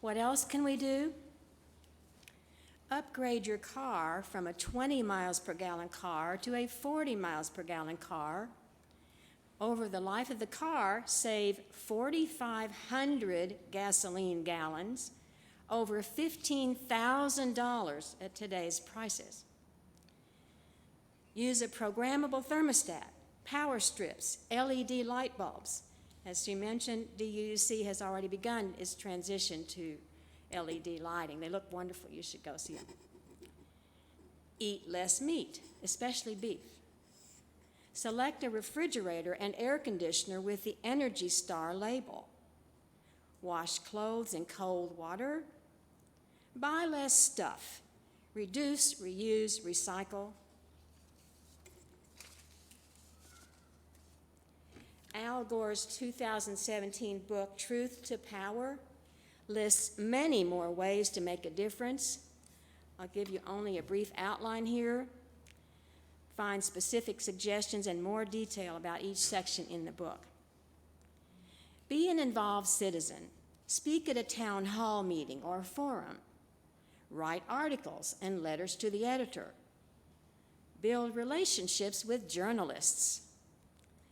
What else can we do? Upgrade your car from a 20 miles per gallon car to a 40 miles per gallon car. Over the life of the car, save 4,500 gasoline gallons, over $15,000 at today's prices. Use a programmable thermostat, power strips, LED light bulbs. As she mentioned, DUC has already begun its transition to LED lighting. They look wonderful. You should go see them. Eat less meat, especially beef. Select a refrigerator and air conditioner with the Energy Star label. Wash clothes in cold water. Buy less stuff. Reduce, reuse, recycle. Al Gore's 2017 book, Truth to Power, lists many more ways to make a difference. I'll give you only a brief outline here. Find specific suggestions and more detail about each section in the book. Be an involved citizen. Speak at a town hall meeting or forum. Write articles and letters to the editor. Build relationships with journalists.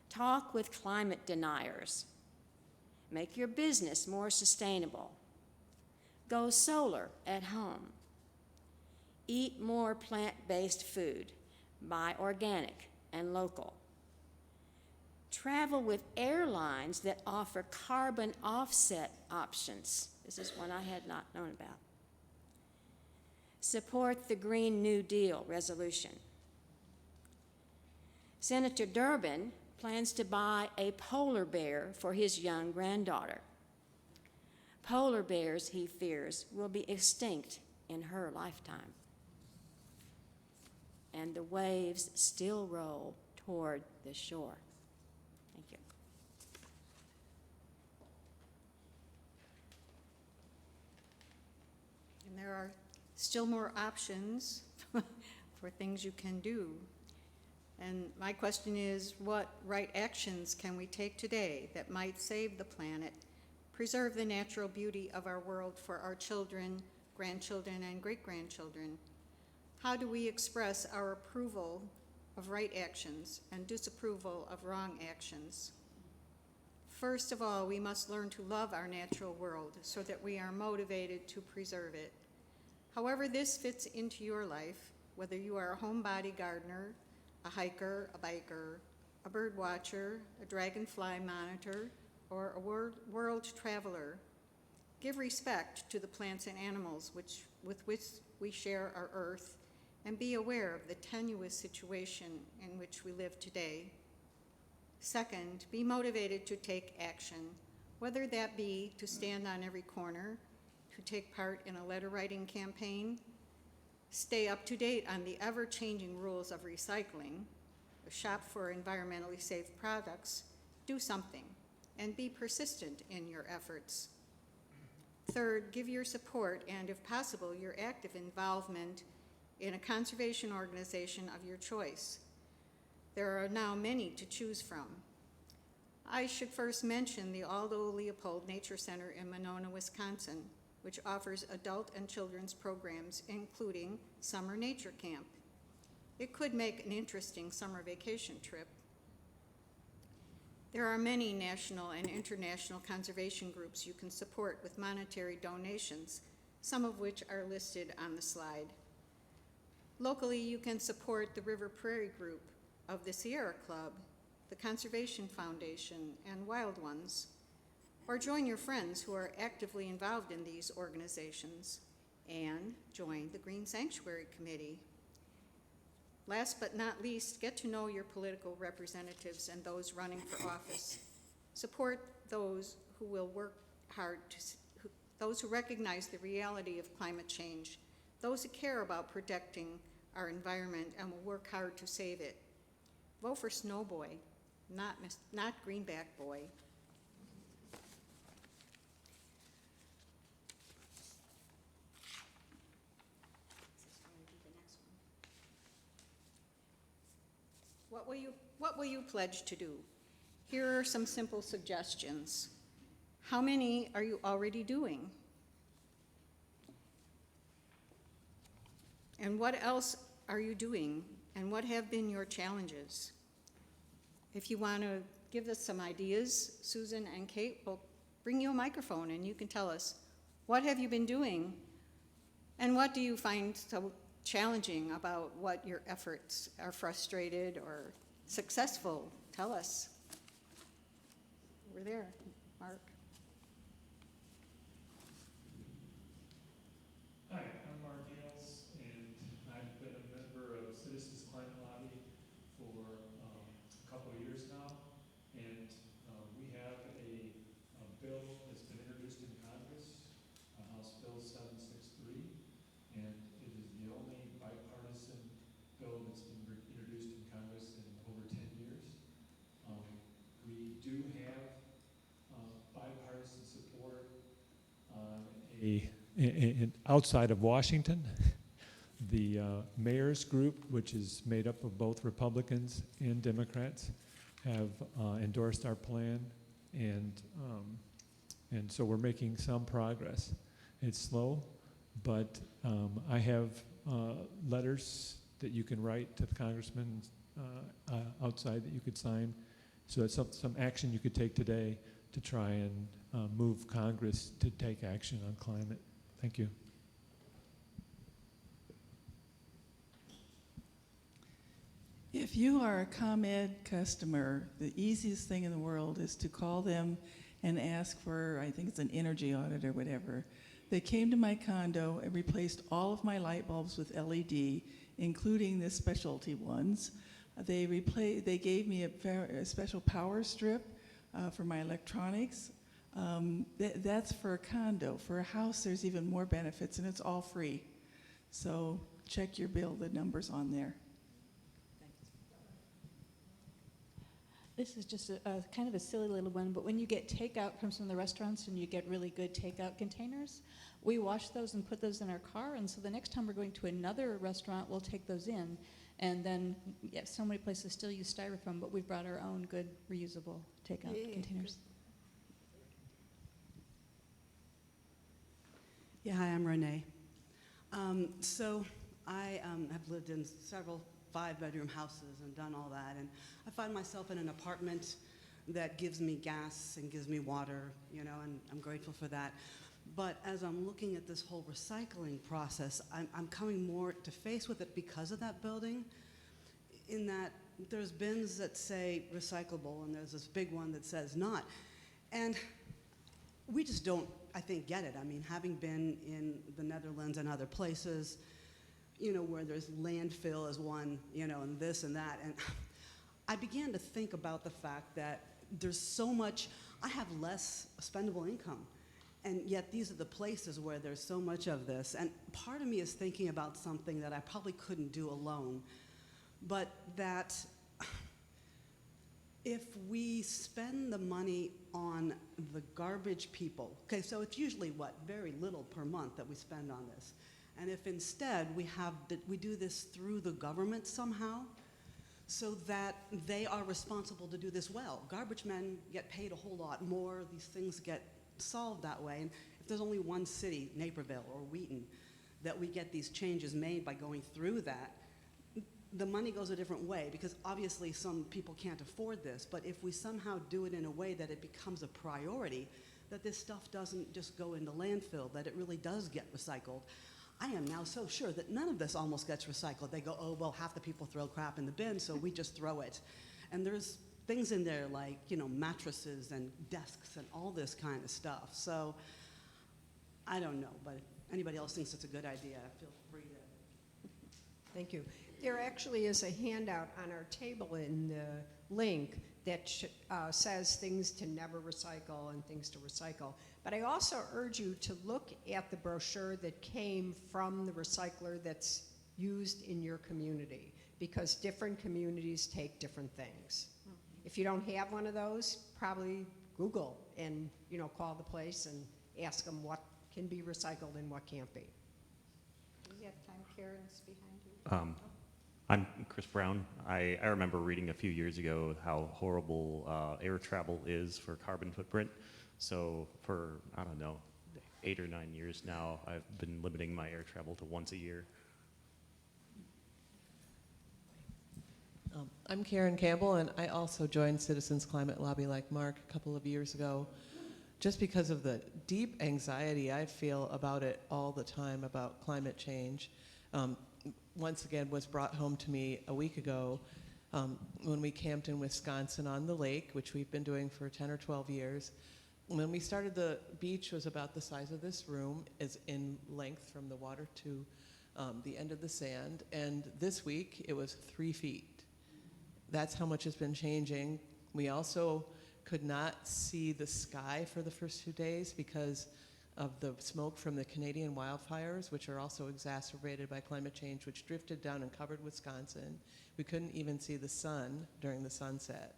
Talk with climate deniers. Make your business more sustainable. Go solar at home. Eat more plant-based food. Buy organic and local. Travel with airlines that offer carbon offset options. This is one I had not known about. Support the Green New Deal resolution. Senator Durbin plans to buy a polar bear for his young granddaughter. Polar bears, he fears, will be extinct in her lifetime. And the waves still roll toward the shore. Thank you. And there are still more options for things you can do. And my question is, what right actions can we take today that might save the planet, preserve the natural beauty of our world for our children, grandchildren, and great-grandchildren? How do we express our approval of right actions and disapproval of wrong actions? First of all, we must learn to love our natural world so that we are motivated to preserve it. However this fits into your life, whether you are a homebody gardener, a hiker, a biker, a bird watcher, a dragonfly monitor, or a world traveler, give respect to the plants and animals with which we share our earth, and be aware of the tenuous situation in which we live today. Second, be motivated to take action, whether that be to stand on every corner, to take part in a letter-writing campaign, stay up to date on the ever-changing rules of recycling, shop for environmentally safe products, do something, and be persistent in your efforts. Third, give your support and, if possible, your active involvement in a conservation organization of your choice. There are now many to choose from. I should first mention the Aldo Leopold Nature Center in Monona, Wisconsin, which offers adult and children's programs, including Summer Nature Camp. It could make an interesting summer vacation trip. There are many national and international conservation groups you can support with monetary donations, some of which are listed on the slide. Locally, you can support the River Prairie Group of the Sierra Club, the Conservation Foundation, and Wild Ones, or join your friends who are actively involved in these organizations and join the Green Sanctuary Committee. Last but not least, get to know your political representatives and those running for office. Support those who will work hard, those who recognize the reality of climate change, those who care about protecting our environment and will work hard to save it. Vote for Snow Boy, not Greenback Boy. What will you pledge to do? Here are some simple suggestions. How many are you already doing? And what else are you doing? And what have been your challenges? If you want to give us some ideas, Susan and Kate will bring you a microphone and you can tell us, what have you been doing? And what do you find so challenging about what your efforts are frustrated or successful? Tell us. We're there, Mark. Hi, I'm Mark Ailes, and I've been a member of Citizens Climate Lobby for a couple of years now, and we have a bill that's been introduced in Congress, House Bill 763, and it is the only bipartisan bill that's been introduced in Congress in over 10 years. We do have bipartisan support on outside of Washington. The mayor's group, which is made up of both Republicans and Democrats, have endorsed our plan, and so we're making some progress. It's slow, but I have letters that you can write to the congressman outside that you could sign. So it's some action you could take today to try and move Congress to take action on climate. Thank you. If you are a ComEd customer, the easiest thing in the world is to call them and ask for, I think it's an energy audit or whatever. They came to my condo and replaced all of my light bulbs with LED, including the specialty ones. They gave me a special power strip for my electronics. That's for a condo. For a house, there's even more benefits, and it's all free. So check your bill, the number's on there. This is just a kind of a silly little one, but when you get takeout from some of the restaurants and you get really good takeout containers, we wash those and put those in our car, and so the next time we're going to another restaurant, we'll take those in. And then, yeah, so many places still use styrofoam, but we've brought our own good reusable takeout containers. Yeah, hi, I'm Renee. So I have lived in several 5-bedroom houses and done all that, and I find myself in an apartment that gives me gas and gives me water, you know, and I'm grateful for that. But as I'm looking at this whole recycling process, I'm coming more to face with it because of that building, in that there's bins that say recyclable and there's this big one that says not. And we just don't, I think, get it. I mean, having been in the Netherlands and other places, you know, where there's landfill as one, you know, and this and that, and I began to think about the fact that there's so much, I have less spendable income. And yet these are the places where there's so much of this. And part of me is thinking about something that I probably couldn't do alone, but that if we spend the money on the garbage people, okay, so it's usually what, very little per month that we spend on this. And if instead we do this through the government somehow, so that they are responsible to do this well. Garbage men get paid a whole lot more, these things get solved that way. And if there's only one city, Naperville or Wheaton, that we get these changes made by going through that, the money goes a different way, because obviously some people can't afford this, but if we somehow do it in a way that it becomes a priority, that this stuff doesn't just go into landfill, that it really does get recycled, I am now so sure that none of this almost gets recycled. They go, oh, well, half the people throw crap in the bin, so we just throw it. And there's things in there like, you know, mattresses and desks and all this kind of stuff. So I don't know, but if anybody else thinks it's a good idea, feel free to. Thank you. There actually is a handout on our table in the link that says things to never recycle and things to recycle. But I also urge you to look at the brochure that came from the recycler that's used in your community, because different communities take different things. If you don't have one of those, probably Google and, you know, call the place and ask them what can be recycled and what can't be. Do you have time? Karen's behind you. I'm Chris Brown. I remember reading a few years ago how horrible air travel is for carbon footprint. So for, I don't know, 8 or 9 years now, I've been limiting my air travel to once a year. I'm Karen Campbell, and I also joined Citizens Climate Lobby like Mark a couple of years ago, just because of the deep anxiety I feel about it all the time, about climate change. Once again was brought home to me a week ago when we camped in Wisconsin on the lake, which we've been doing for 10 or 12 years. When we started, the beach was about the size of this room, is in length from the water to the end of the sand, and this week it was 3 feet. That's how much has been changing. We also could not see the sky for the first 2 days because of the smoke from the Canadian wildfires, which are also exacerbated by climate change, which drifted down and covered Wisconsin. We couldn't even see the sun during the sunset.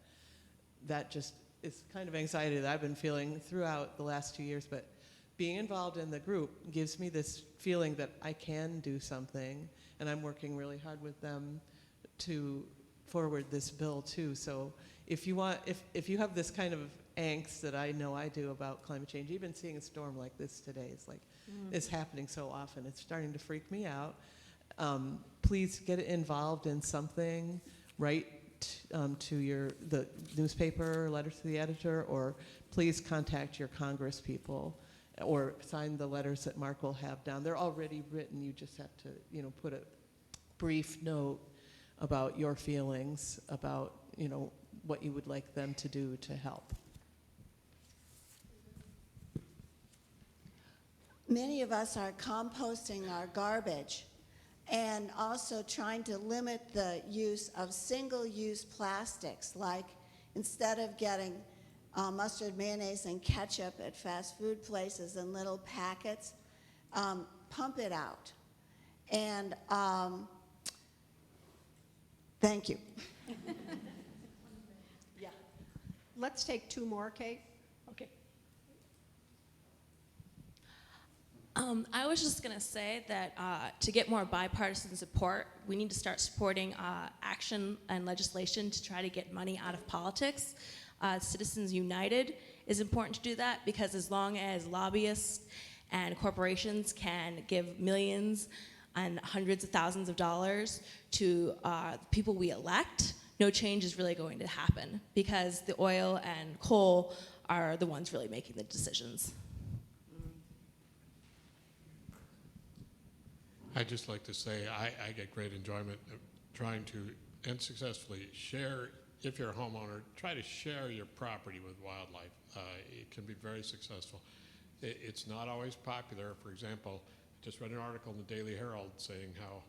That just is kind of anxiety that I've been feeling throughout the last 2 years, but being involved in the group gives me this feeling that I can do something, and I'm working really hard with them to forward this bill too. So if you want, if you have this kind of angst that I know I do about climate change, even seeing a storm like this today, it's like, it's happening so often. It's starting to freak me out. Please get involved in something. Write to the newspaper, letter to the editor, or please contact your Congress people, or sign the letters that Mark will have down. They're already written. You just have to, put a brief note about your feelings, about, what you would like them to do to help. Many of us are composting our garbage and also trying to limit the use of single-use plastics, like instead of getting mustard, mayonnaise, and ketchup at fast food places in little packets, pump it out. And thank you. Yeah. Let's take 2 more, Kate. Okay. I was just going to say that to get more bipartisan support, we need to start supporting action and legislation to try to get money out of politics. Citizens United is important to do that, because as long as lobbyists and corporations can give millions and hundreds of thousands of dollars to people we elect, no change is really going to happen, because the oil and coal are the ones really making the decisions. I'd just like to say I get great enjoyment of trying to, and successfully, share, if you're a homeowner, try to share your property with wildlife. It can be very successful. It's not always popular. For example, I just read an article in the Daily Herald saying how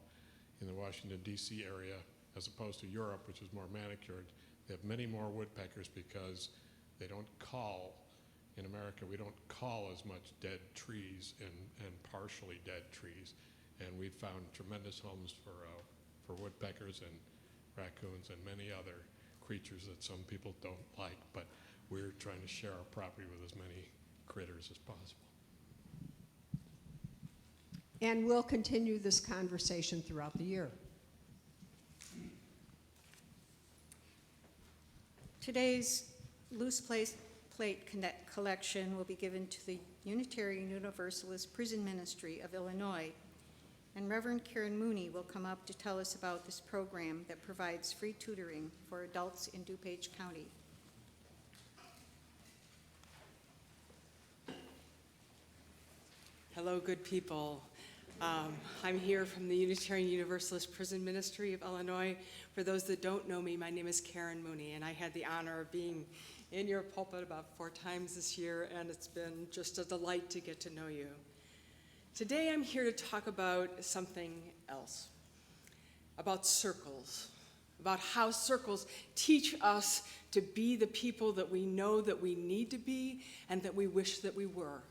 in the Washington, D.C. area, as opposed to Europe, which is more manicured, they have many more woodpeckers because they don't call. In America, we don't call as much dead trees and partially dead trees. And we've found tremendous homes for woodpeckers and raccoons and many other creatures that some people don't like, but we're trying to share our property with as many critters as possible. And we'll continue this conversation throughout the year. Today's loose plate collection will be given to the Unitarian Universalist Prison Ministry of Illinois. And Reverend Karen Mooney will come up to tell us about this program that provides free tutoring for adults in DuPage County. Hello, good people. I'm here from the Unitarian Universalist Prison Ministry of Illinois. For those that don't know me, my name is Karen Mooney, and I had the honor of being in your pulpit about 4 times this year, and it's been just a delight to get to know you. Today I'm here to talk about something else, about circles, about how circles teach us to be the people that we know that we need to be and that we wish that we were.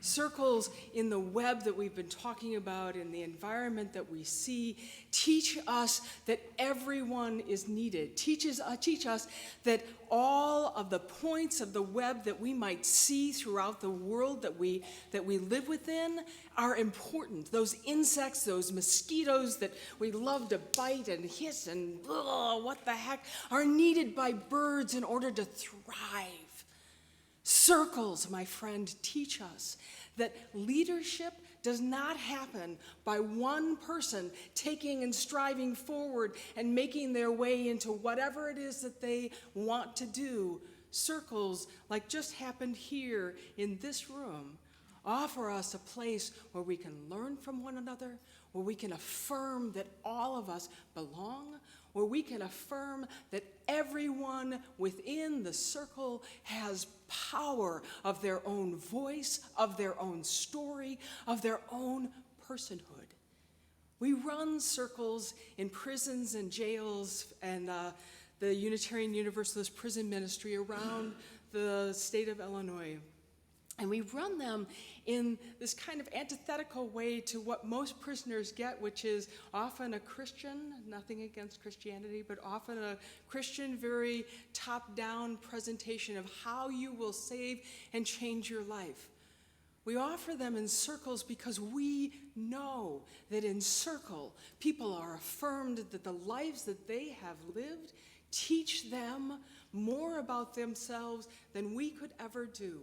Circles in the web that we've been talking about, in the environment that we see, teach us that everyone is needed. Teach us that all of the points of the web that we might see throughout the world that we live within are important. Those insects, those mosquitoes that we love to bite and hiss and what the heck, are needed by birds in order to thrive. Circles, my friend, teach us that leadership does not happen by one person taking and striving forward and making their way into whatever it is that they want to do. Circles, like just happened here in this room, offer us a place where we can learn from one another, where we can affirm that all of us belong, where we can affirm that everyone within the circle has power of their own voice, of their own story, of their own personhood. We run circles in prisons and jails and the Unitarian Universalist Prison Ministry around the state of Illinois. And we run them in this kind of antithetical way to what most prisoners get, which is often a Christian, nothing against Christianity, but often a Christian, very top-down presentation of how you will save and change your life. We offer them in circles because we know that in circle, people are affirmed that the lives that they have lived teach them more about themselves than we could ever do.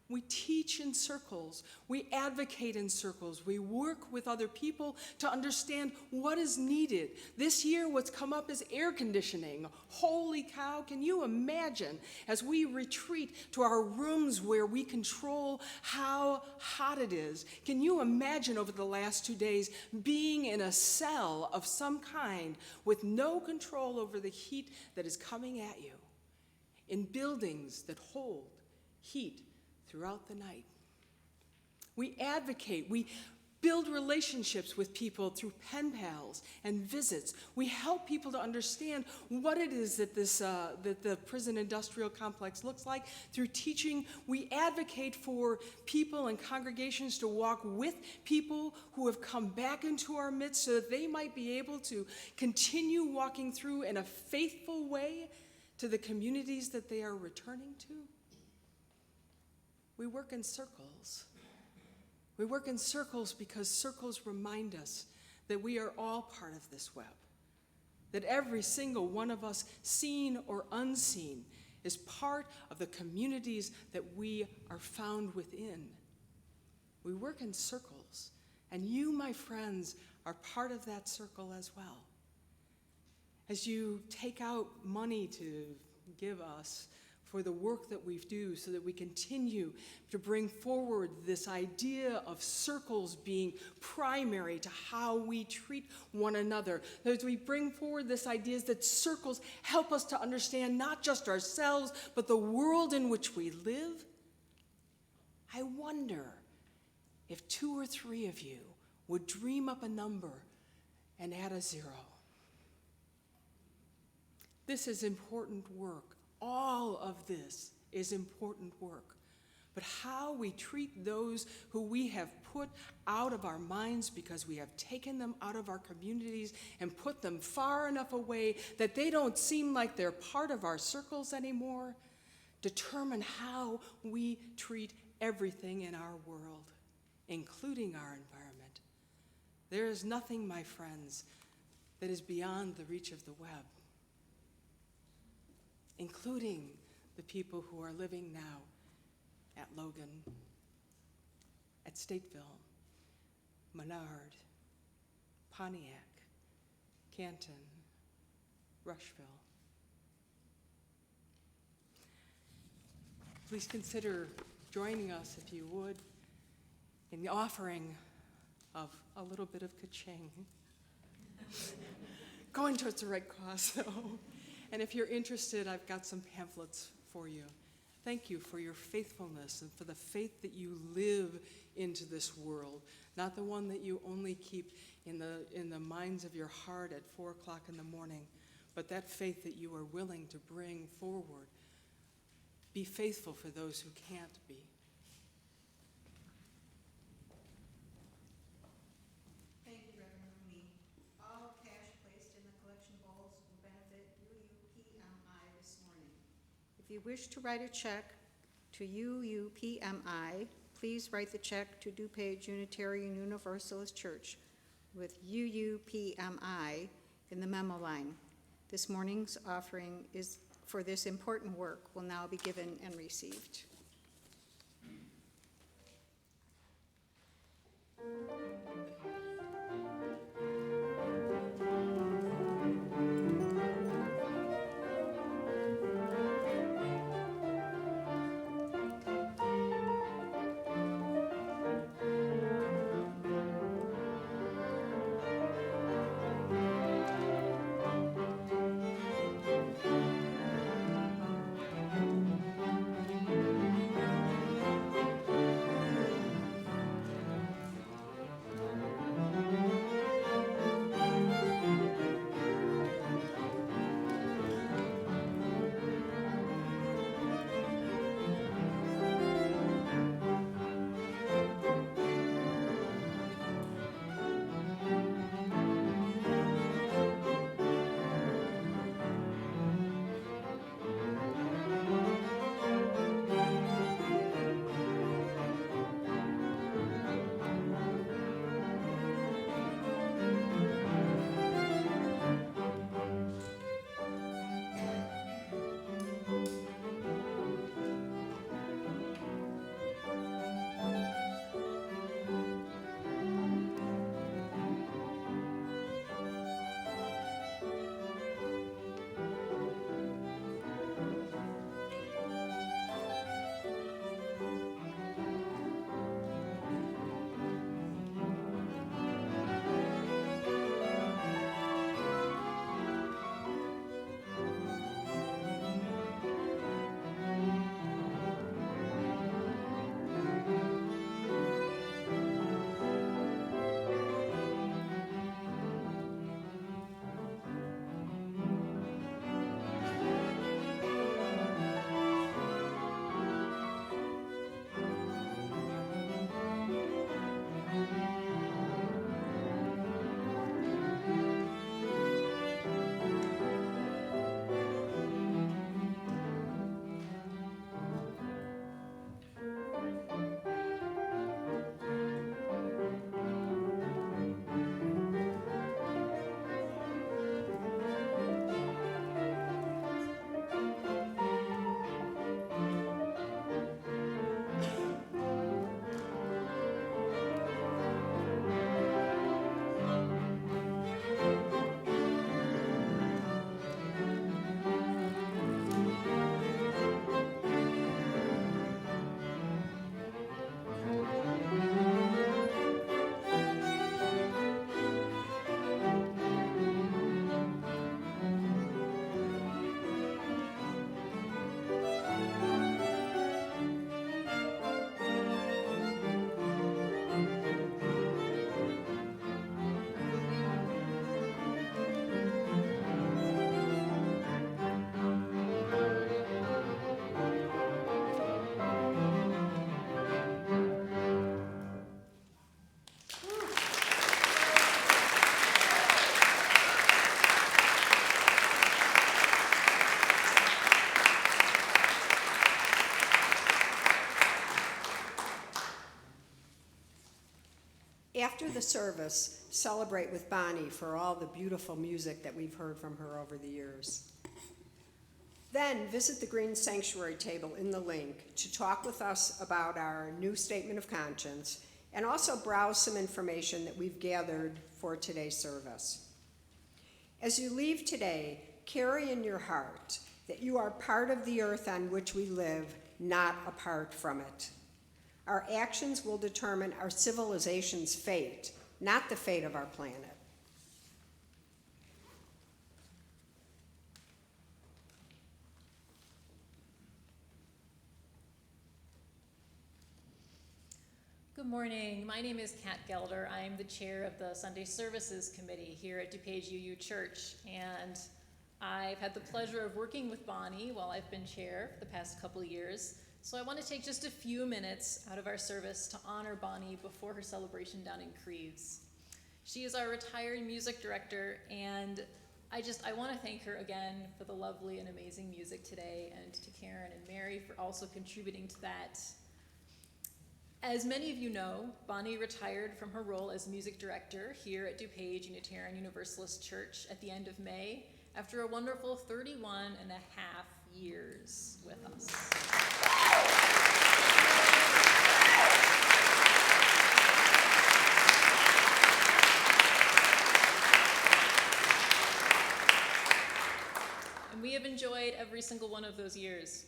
We teach in circles, we advocate in circles, we work with other people to understand what is needed. This year what's come up is air conditioning. Holy cow, can you imagine as we retreat to our rooms where we control how hot it is? Can you imagine over the last 2 days being in a cell of some kind with no control over the heat that is coming at you? In buildings that hold heat throughout the night. We advocate, we build relationships with people through pen pals and visits. We help people to understand what it is that that the prison industrial complex looks like through teaching. We advocate for people and congregations to walk with people who have come back into our midst so that they might be able to continue walking through in a faithful way to the communities that they are returning to. We work in circles. We work in circles because circles remind us that we are all part of this web, that every single one of us, seen or unseen, is part of the communities that we are found within. We work in circles, and you, my friends, are part of that circle as well. As you take out money to give us for the work that we do so that we continue to bring forward this idea of circles being primary to how we treat one another. As we bring forward this idea that circles help us to understand not just ourselves, but the world in which we live. I wonder if 2 or 3 of you would dream up a number and add a 0. This is important work. All of this is important work. But how we treat those who we have put out of our minds because we have taken them out of our communities and put them far enough away that they don't seem like they're part of our circles anymore, determine how we treat everything in our world, including our environment. There is nothing, my friends, that is beyond the reach of the web, including the people who are living now at Logan, at Stateville, Menard, Pontiac, Canton, Rushville. Please consider joining us, if you would, in the offering of a little bit of ka-ching. Going towards the right cause, though. And if you're interested, I've got some pamphlets for you. Thank you for your faithfulness and for the faith that you live into this world, not the one that you only keep in the minds of your heart at 4 o'clock in the morning, but that faith that you are willing to bring forward. Be faithful for those who can't be. Thank you, Reverend Mooney. All cash placed in the collection bowls will benefit UUPMI this morning. If you wish to write a check to UUPMI, please write the check to DuPage Unitarian Universalist Church with UUPMI in the memo line. This morning's offering is for this important work will now be given and received. After the service, celebrate with Bonnie for all the beautiful music that we've heard from her over the years. Then visit the Green Sanctuary table in the link to talk with us about our new statement of conscience and also browse some information that we've gathered for today's service. As you leave today, carry in your heart that you are part of the earth on which we live, not apart from it. Our actions will determine our civilization's fate, not the fate of our planet. Good morning. My name is Kat Gelder. I'm the chair of the Sunday Services Committee here at DupageUU Church, and I've had the pleasure of working with Bonnie while I've been chair for the past couple of years. So I want to take just a few minutes out of our service to honor Bonnie before her celebration down in Creeves. She is our retired music director, and I want to thank her again for the lovely and amazing music today, and to Karen and Mary for also contributing to that. As many of you know, Bonnie retired from her role as music director here at DuPage Unitarian Universalist Church at the end of May after a wonderful 31 and a half years with us. And we have enjoyed every single one of those years.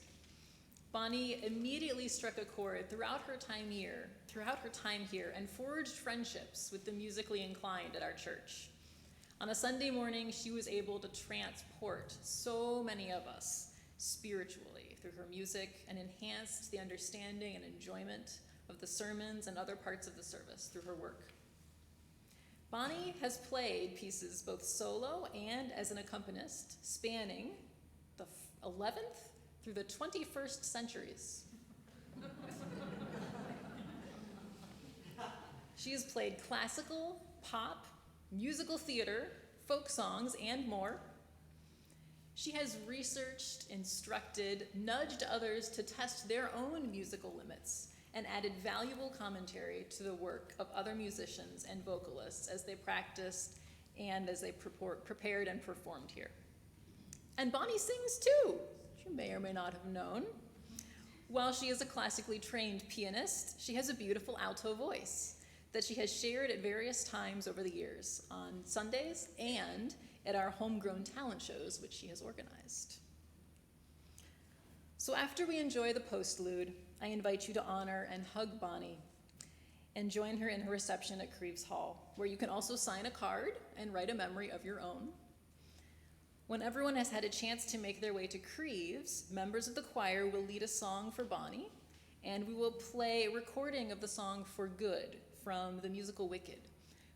Bonnie immediately struck a chord throughout her time here, and forged friendships with the musically inclined at our church. On a Sunday morning, she was able to transport so many of us spiritually through her music and enhanced the understanding and enjoyment of the sermons and other parts of the service through her work. Bonnie has played pieces both solo and as an accompanist, spanning the 11th through the 21st centuries. She has played classical, pop, musical theater, folk songs, and more. She has researched, instructed, nudged others to test their own musical limits, and added valuable commentary to the work of other musicians and vocalists as they practiced and as they prepared and performed here. And Bonnie sings too, which you may or may not have known. While she is a classically trained pianist, she has a beautiful alto voice that she has shared at various times over the years on Sundays and at our homegrown talent shows, which she has organized. So after we enjoy the postlude, I invite you to honor and hug Bonnie and join her in her reception at Creeves Hall, where you can also sign a card and write a memory of your own. When everyone has had a chance to make their way to Creeves, members of the choir will lead a song for Bonnie, and we will play a recording of the song For Good from the musical Wicked,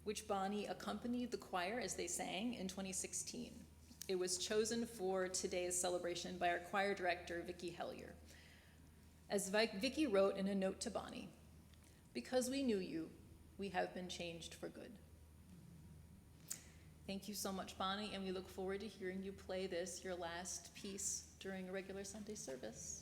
which Bonnie accompanied the choir as they sang in 2016. It was chosen for today's celebration by our choir director, Vicki Hellier. As Vicki wrote in a note to Bonnie, "Because we knew you, we have been changed for good." Thank you so much, Bonnie, and we look forward to hearing you play this, your last piece, during a regular Sunday service.